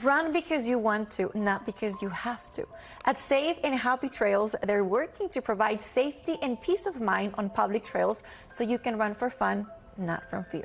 Run because you want to, not because you have to. At Safe and Happy Trails, they're working to provide safety and peace of mind on public trails so you can run for fun, not from fear.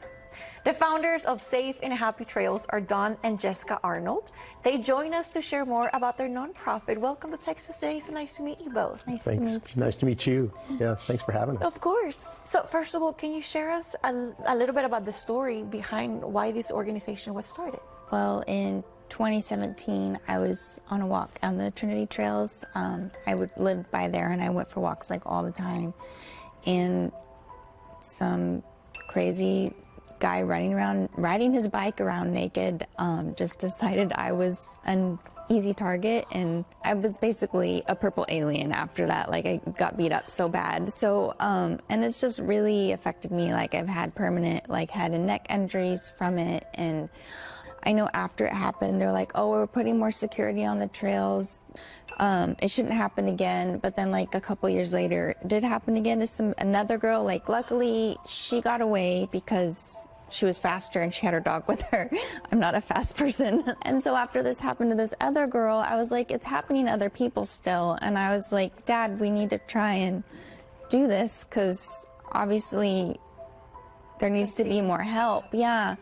The founders of Safe and Happy Trails are Don and Jessica Arnold. They join us to share more about their nonprofit. Welcome to Texas Today. So nice to meet you both. Nice to meet you. Nice to meet you. Yeah, thanks for having us. Of course. So first of all, can you share us a little bit about the story behind why this organization was started? Well, in 2017, I was on a walk on the Trinity Trails. I would live by there, and I went for walks like all the time. And some crazy guy riding his bike around naked, just decided I was an easy target, and I was basically a purple alien after that. Like, I got beat up so bad. So, and it's just really affected me. Like, I've had permanent, like, head and neck injuries from it, and I know after it happened, they're like, oh, we're putting more security on the trails. It shouldn't happen again. But then, like, a couple years later, it did happen again to another girl. Like, luckily, she got away because she was faster and she had her dog with her. I'm not a fast person. And so after this happened to this other girl, I was like, it's happening to other people still. And I was like, Dad, we need to try and do this because obviously there needs to be more help. Yeah.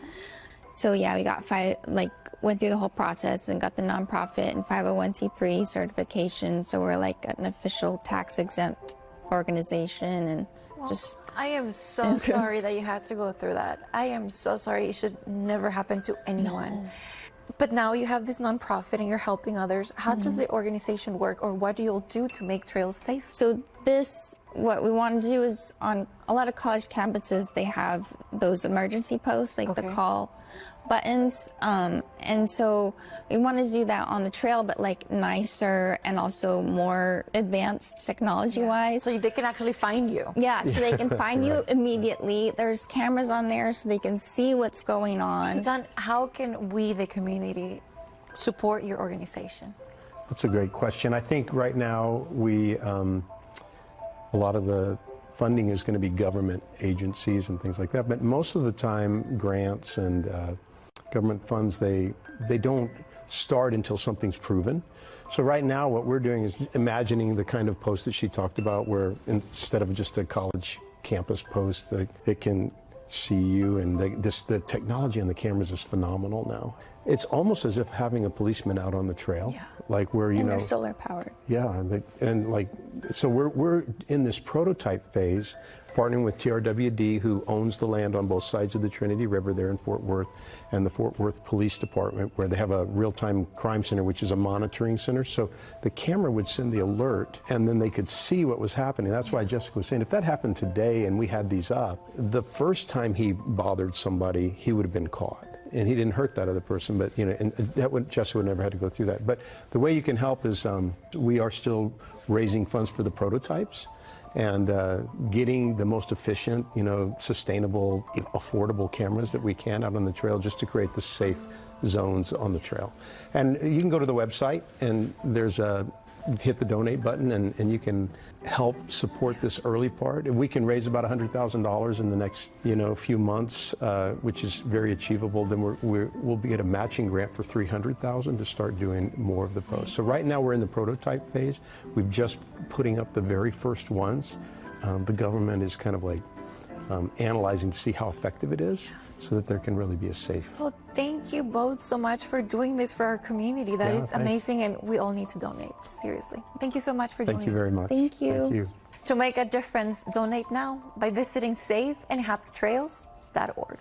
So yeah, we got went through the whole process and got the nonprofit and 501c3 certification. So we're like an official tax exempt organization, and just. I am so sorry that you had to go through that. I am so sorry. It should never happen to anyone. No. But now you have this nonprofit and you're helping others. How does the organization work, or what do you all do to make trails safe? So what we want to do is, on a lot of college campuses, they have those emergency posts, like the call buttons. And so we want to do that on the trail, but like nicer and also more advanced technology-wise. So they can actually find you. Yeah, so they can find you immediately. There's cameras on there so they can see what's going on. Don, how can we, the community, support your organization? That's a great question. I think right now a lot of the funding is going to be government agencies and things like that, but most of the time grants and government funds, they don't start until something's proven. So right now what we're doing is imagining the kind of post that she talked about, where instead of just a college campus post, it can see you, and the technology on the cameras is phenomenal now. It's almost as if having a policeman out on the trail, like where they're solar powered. Yeah, so we're in this prototype phase, partnering with TRWD, who owns the land on both sides of the Trinity River there in Fort Worth, and the Fort Worth Police Department, where they have a real-time crime center, which is a monitoring center. So the camera would send the alert, and then they could see what was happening. That's why Jessica was saying, if that happened today and we had these up, the first time he bothered somebody, he would have been caught. And he didn't hurt that other person, but and Jessica would never have to go through that. But the way you can help is we are still raising funds for the prototypes and getting the most efficient, sustainable, affordable cameras that we can out on the trail, just to create the safe zones on the trail. And you can go to the website, and there's hit the donate button, and you can help support this early part. If we can raise about $100,000 in the next few months, which is very achievable, then we'll get a matching grant for $300,000 to start doing more of the posts. So right now we're in the prototype phase. We're just putting up the very first ones. The government is kind of like analyzing to see how effective it is, so that there can really be a safe. Well, thank you both so much for doing this for our community. That is amazing, and we all need to donate, seriously. Thank you so much for doing this. Thank you very much. Thank you. Thank you. To make a difference, donate now by visiting safeandhappytrails.org.